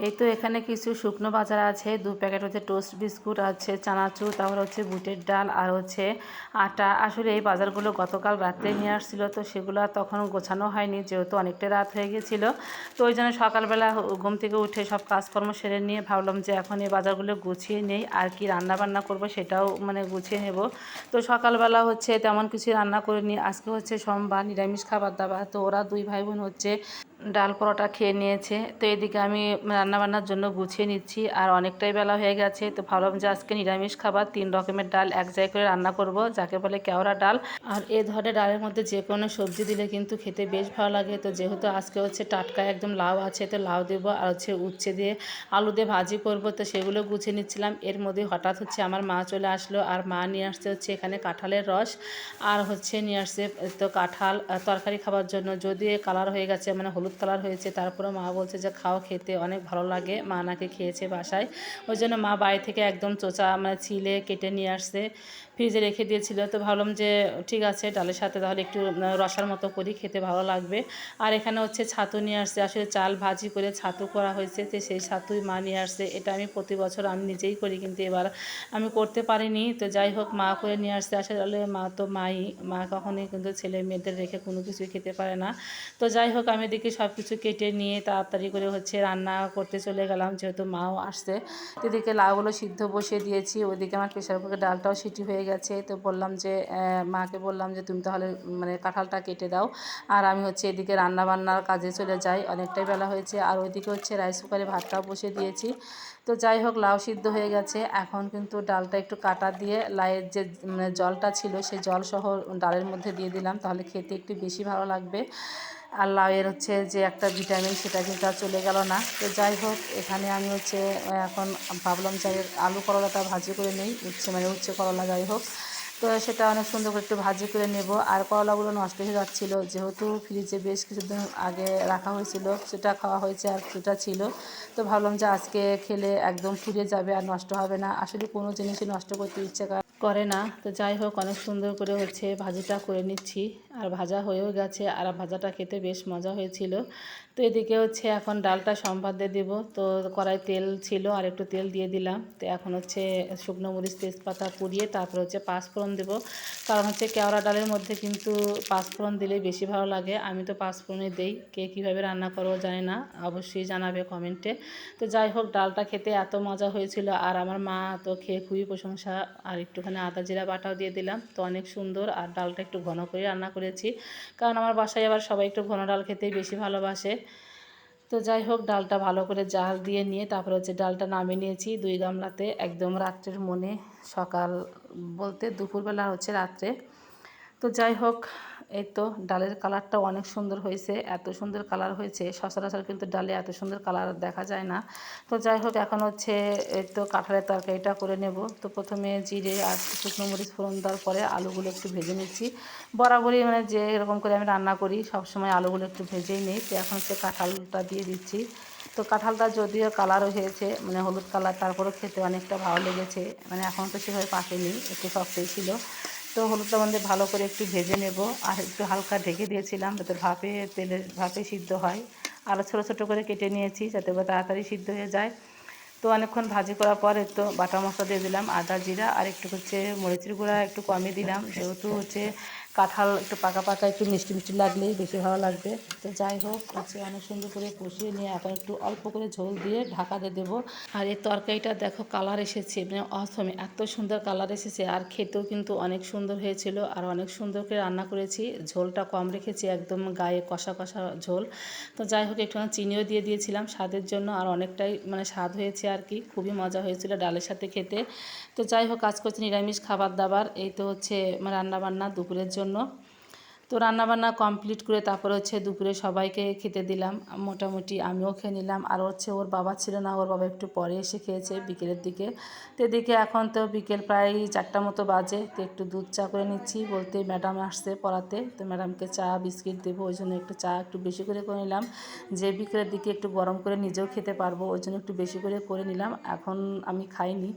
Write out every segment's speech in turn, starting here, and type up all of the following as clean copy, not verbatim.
এই তো এখানে কিছু শুকনো বাজার আছে, 2 প্যাকেট হচ্ছে টোস্ট বিস্কুট আছে, চানাচুর, তারপর হচ্ছে বুটের ডাল আর হচ্ছে আটা। আসলে এই বাজারগুলো গতকাল রাত্রে নিয়ে আসছিল, তো সেগুলো আর তখন গোছানো হয়নি যেহেতু অনেকটা রাত হয়ে গেছিল। তো ওই জন্য সকালবেলা ঘুম থেকে উঠে সব কাজকর্ম সেরে নিয়ে ভাবলাম যে এখন এই বাজারগুলো গুছিয়ে নেই, আর কি রান্না বান্না করব সেটাও গুছিয়ে নেব। তো সকালবেলা হচ্ছে তেমন কিছু রান্না করিনি, আজকে হচ্ছে সোমবার, নিরামিষ খাবার দাবার। তো ওরা 2 ভাই বোন হচ্ছে ডাল পরোটা খেয়ে নিয়েছে। তো এদিকে আমি রান্নাবান্নার জন্য গুছিয়ে নিচ্ছি, আর অনেকটাই বেলা হয়ে গেছে। তো ভাবলাম যে আজকে নিরামিষ খাবার 3 রকমের ডাল এক জায়গায় করে রান্না করব, যাকে বলে কেওড়া ডাল। আর এই ধরনের ডালের মধ্যে যে কোনো সবজি দিলে কিন্তু খেতে বেশ ভালো লাগে। তো যেহেতু আজকে হচ্ছে টাটকা একদম লাউ আছে, তো লাউ দেবো, আর হচ্ছে উচ্ছে দিয়ে আলু দিয়ে ভাজি করব। তো সেগুলো গুছিয়ে নিচ্ছিলাম, এর মধ্যে হঠাৎ হচ্ছে আমার মা চলে আসলো। আর মা নিয়ে আসছে হচ্ছে এখানে কাঁঠালের রস, আর হচ্ছে নিয়ে আসছে তো কাঁঠাল তরকারি খাবার জন্য। যদি কালার হয়ে গেছে, হলুদ কালার হয়েছে, তারপরে মা বলছে যে খাও, খেতে অনেক ভালো লাগে। মা নাকি খেয়েছে বাসায়, ওই জন্য মা বাড়ি থেকে একদম চোচা ছিলে কেটে নিয়ে আসছে, ফ্রিজে রেখে দিয়েছিল। তো ভাবলাম যে ঠিক আছে, ডালের সাথে তাহলে একটু রসার মতো করি, খেতে ভালো লাগবে। আর এখানে হচ্ছে ছাতু নিয়ে আসছে, আসলে চাল ভাজি করে ছাতু করা হয়েছে, তো সেই ছাতুই মা নিয়ে আসছে। এটা আমি প্রতি বছর আমি নিজেই করি, কিন্তু এবার আমি করতে পারিনি। তো যাই হোক, মা করে নিয়ে আসছে। আসলে মা তো মা কখনোই কিন্তু ছেলে মেয়েদের রেখে কোনো কিছুই খেতে পারে না। তো যাই হোক, আমি এদিকে সব কিছু কেটে নিয়ে তাড়াতাড়ি করে হচ্ছে রান্না করতে চলে গেলাম, যেহেতু মাও আসছে। তো এদিকে লাউগুলো সিদ্ধ বসিয়ে দিয়েছি, ওইদিকে আমার প্রেশার কুকারে ডালটাও সিটি হয়ে গেছে। তো বললাম যে মাকে বললাম যে তুমি তাহলে কাঁঠালটা কেটে দাও, আর আমি হচ্ছে এদিকে রান্না বান্নার কাজে চলে যাই, অনেকটাই বেলা হয়েছে। আর ওইদিকে হচ্ছে রাইস কুকারে ভাতটাও বসিয়ে দিয়েছি। তো যাই হোক, লাউ সিদ্ধ হয়ে গেছে, এখন কিন্তু ডালটা একটু কাটা দিয়ে লাউয়ের যে জলটা ছিল সেই জল সহ ডালের মধ্যে দিয়ে দিলাম, তাহলে খেতে একটু বেশি ভালো লাগবে। আর লাউয়ের হচ্ছে যে একটা ভিটামিন, সেটা কিন্তু আর চলে গেল না। তো যাই হোক, এখানে আমি হচ্ছে এখন ভাবলাম যে আলু করলাটা ভাজি করে নেই, উচ্ছে করলা যাই হোক। তো সেটা অনেক সুন্দর করে একটু ভাজি করে নেব। আর করলাগুলো নষ্ট হয়ে যাচ্ছিলো, যেহেতু ফ্রিজে বেশ কিছুদিন আগে রাখা হয়েছিল, সেটা খাওয়া হয়েছে আর কিছুটা ছিল। তো ভাবলাম যে আজকে খেলে একদম ফুরিয়ে যাবে আর নষ্ট হবে না। আসলে কোনো জিনিসই নষ্ট করতে ইচ্ছে করে না। তো যাই হোক, অনেক সুন্দর করে হচ্ছে ভাজিটা করে নিচ্ছি, আর ভাজা হয়েও গেছে, আর ভাজাটা খেতে বেশ মজা হয়েছিল। তো এদিকে হচ্ছে এখন ডালটা সম্বাদ দিয়ে দেবো। তো কড়াই তেল ছিল, আর একটু তেল দিয়ে দিলাম। তো এখন হচ্ছে শুকনো মরিচ তেজপাতা পুড়িয়ে তারপর হচ্ছে পাঁচফোড়ন দেবো, কারণ হচ্ছে কেওড়া ডালের মধ্যে কিন্তু পাঁচফোড়ন দিলেই বেশি ভালো লাগে। আমি তো পাঁচফোড়নই দেই, কে কীভাবে রান্না করো জানি না, অবশ্যই জানাবে কমেন্টে। তো যাই হোক, ডালটা খেতে এত মজা হয়েছিল, আর আমার মা তো খেয়ে খুবই প্রশংসা। আর একটুখানি আদা জিরা বাটাও দিয়ে দিলাম, তো অনেক সুন্দর। আর ডালটা একটু ঘন করে রান্না করেছি, কারণ আমার বাসায় আবার সবাই একটু ঘন ডাল খেতেই বেশি ভালোবাসে। তো যাই হোক, ডালটা ভালো করে জাল দিয়ে নিয়ে তারপরে হচ্ছে ডালটা নামিয়ে নিয়েছি 2 গামলাতে, একদম রাত্রের মনে, সকাল বলতে দুপুরবেলা হচ্ছে রাত্রে। তো যাই হোক, এই তো ডালের কালারটা অনেক সুন্দর হয়েছে, এত সুন্দর কালার হয়েছে, সচরাচর কিন্তু ডালে এত সুন্দর কালার দেখা যায় না। তো যাই হোক, এখন হচ্ছে এই তো কাঁঠালের তরকারিটা করে নেব। তো প্রথমে জিরে আর শুকনো মরিচ ফোড়ন দেওয়ার পরে আলুগুলো একটু ভেজে নিচ্ছি। বরাবরই যে এরকম করে আমি রান্না করি, সবসময় আলুগুলো একটু ভেজেই নিই। তো এখন হচ্ছে কাঁঠালটা দিয়ে দিচ্ছি। তো কাঁঠালটা যদিও কালার হয়েছে, হলুদ কালার, তারপরেও খেতে অনেকটা ভালো লেগেছে। এখন তো সেভাবে পাকেনি, একটু শক্তই ছিল। তো হলুদটা মধ্যে ভালো করে একটু ভেজে নেব, আর একটু হালকা ঢেকে দিয়েছিলাম যাতে তেলের ভাপে সিদ্ধ হয়। আরও ছোটো ছোটো করে কেটে নিয়েছি যাতে করে তাড়াতাড়ি সিদ্ধ হয়ে যায়। তো অনেকক্ষণ ভাজি করার পর একটু বাটা মশলা দিয়ে দিলাম, আদা জিরা, আর একটু হচ্ছে মরিচের গুঁড়া একটু কমই দিলাম, যেহেতু হচ্ছে কাঁঠাল একটু পাকা পাকা একটু মিষ্টি মিষ্টি লাগলেই বেশি ভালো লাগবে। তো যাই হোক, হচ্ছে অনেক সুন্দর করে কষিয়ে নিয়ে এখন একটু অল্প করে ঝোল দিয়ে ঢাকা দিয়ে দেবো। আর এই তরকারিটা দেখো কালার এসেছে, অসম, এত সুন্দর কালার এসেছে, আর খেতেও কিন্তু অনেক সুন্দর হয়েছিল। আর অনেক সুন্দর করে রান্না করেছি, ঝোলটা কম রেখেছি, একদম গায়ে কষা কষা ঝোল। তো যাই হোক, একটুখানি চিনিও দিয়ে দিয়েছিলাম স্বাদের জন্য, আর অনেকটাই স্বাদ হয়েছে আর কি, খুবই মজা হয়েছিল ডালের সাথে খেতে। তো যাই হোক, আজ করছি নিরামিষ খাবার দাবার, এই তো হচ্ছে রান্নাবান্না দুপুরের জন্য। তো রান্নাবান্না কমপ্লিট করে তারপরে হচ্ছে দুপুরে সবাইকে খেতে দিলাম, মোটামুটি আমিও খেয়ে নিলাম। আর হচ্ছে ওর বাবা ছিল না, ওর বাবা একটু পরে এসে খেয়েছে বিকেলের দিকে। তো এদিকে এখন তো বিকেল প্রায় 4টা মতো বাজে, তো একটু দুধ চা করে নিচ্ছি, বলতে ম্যাডাম আসছে পড়াতে, তো ম্যাডামকে চা বিস্কিট দেবো, ওই জন্য একটু চা একটু বেশি করে নিলাম, যে বিকেলের দিকে একটু গরম করে নিজেও খেতে পারবো, ওই জন্য একটু বেশি করে নিলাম। এখন আমি খাইনি,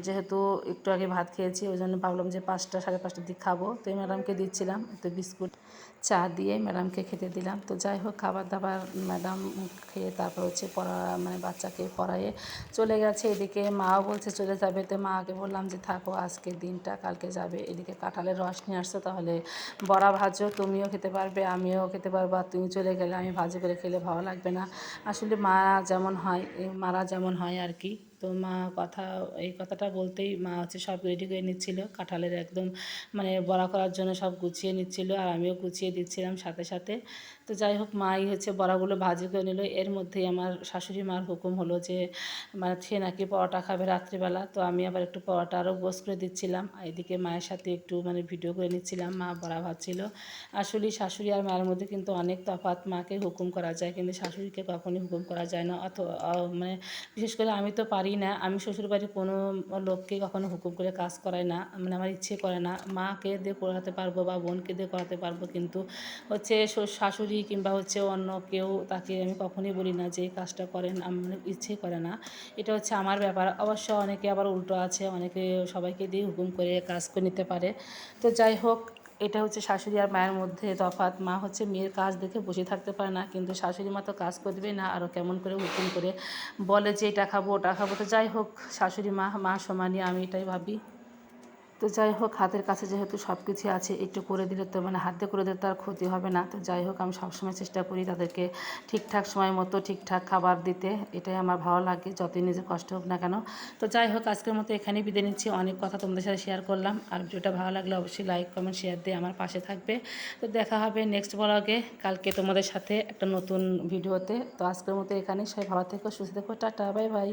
যেহেতু একটু আগে ভাত খেয়েছি, ওই জন্য ভাবলাম যে 5টা সাড়ে 5টার দিকে খাবো। তো এই ম্যাডামকে দিচ্ছিলাম, তো বিস্কুট চা দিয়ে ম্যাডামকে খেতে দিলাম। তো যাই হোক খাবার দাবার ম্যাডাম খেয়ে তারপর হচ্ছে মানে বাচ্চাকে পড়ায়ে চলে গেছে। এদিকে মাও বলছে চলে যাবে, তো মাকে বললাম যে থাকো আজকের দিনটা, কালকে যাবে। এদিকে কাঁঠালের রস নিয়ে আসছো, তাহলে বড়া ভাজো, তুমিও খেতে পারবে আমিও খেতে পারবো, আর তুমি চলে গেলে আমি ভাজি করে খেলে ভালো লাগবে না। আসলে মা যেমন হয়, মারা যেমন হয় আর কি। তো মা এই কথাটা বলতেই মা হচ্ছে সব রেডি করে নিচ্ছিল, কাঁঠালের একদম মানে বড়া করার জন্য সব গুছিয়ে নিচ্ছিল, আর আমিও গুছিয়ে দিচ্ছিলাম সাথে সাথে। তো যাই হোক মাই হচ্ছে বড়াগুলো ভাজি করে নিল। এর মধ্যেই আমার শাশুড়ি মার হুকুম হলো যে মানে সে নাকি পরোটা খাবে রাত্রিবেলা। তো আমি আবার একটু পরোটা আরও গোস করে দিচ্ছিলাম, এদিকে মায়ের সাথে একটু মানে ভিডিও করে নিচ্ছিলাম। মা বড়া ভাজছিল। আসলে শাশুড়ি আর মায়ের মধ্যে কিন্তু অনেক তফাৎ। মাকে হুকুম করা যায় কিন্তু শাশুড়িকে কখনই হুকুম করা যায় না। মানে বিশেষ করে আমি তো পারি না, আমি শ্বশুরবাড়ির কোনো লোককে কখনো হুকুম করে কাজ করাই না, মানে আমার ইচ্ছে করে না। মাকে দিয়ে করাতে পারবো বা বোনকে দিয়ে করাতে পারবো, কিন্তু হচ্ছে শাশুড়ি কিংবা হচ্ছে অন্য কেউ, তাকে আমি কখনোই বলি না যে এই কাজটা করেন, আমার ইচ্ছে করে না। এটা হচ্ছে আমার ব্যাপার। অবশ্য অনেকে আবার উল্টো আছে, অনেকে সবাইকে দিয়ে হুকুম করে কাজ করে নিতে পারে। তো যাই হোক, এটা হচ্ছে শাশুড়ি আর মায়ের মধ্যে তফাৎ। মা হচ্ছে মেয়ের কাজ দেখে বসে থাকতে পারে না, কিন্তু শাশুড়ি মা তো কাজ করবে না, আরও কেমন করে হুকুম করে বলে যে এটা খাবো ওটা খাবো। তো যাই হোক, শাশুড়ি মা সমানই, আমি এটাই ভাবি। তো যাই হোক, হাতের কাছে যেহেতু সব কিছুই আছে, একটু করে দিলে তো মানে হাত দিয়ে করে দিলে তো আর ক্ষতি হবে না। তো যাই হোক, আমি সবসময় চেষ্টা করি তাদেরকে ঠিকঠাক সময় মতো ঠিকঠাক খাবার দিতে। এটাই আমার ভালো লাগে, যতই নিজের কষ্ট হোক না কেন। তো যাই হোক, আজকের মতো এখানেই বিদায় নিচ্ছি। অনেক কথা তোমাদের সাথে শেয়ার করলাম, আর ভিডিওটা ভালো লাগলে অবশ্যই লাইক কমেন্ট শেয়ার দিয়ে আমার পাশে থাকবে। তো দেখা হবে নেক্সট ব্লগে কালকে তোমাদের সাথে একটা নতুন ভিডিওতে। তো আজকের মতো এখানেই, সবাই ভালো থেকো, সুস্থ থেকো, টাটা বাই বাই।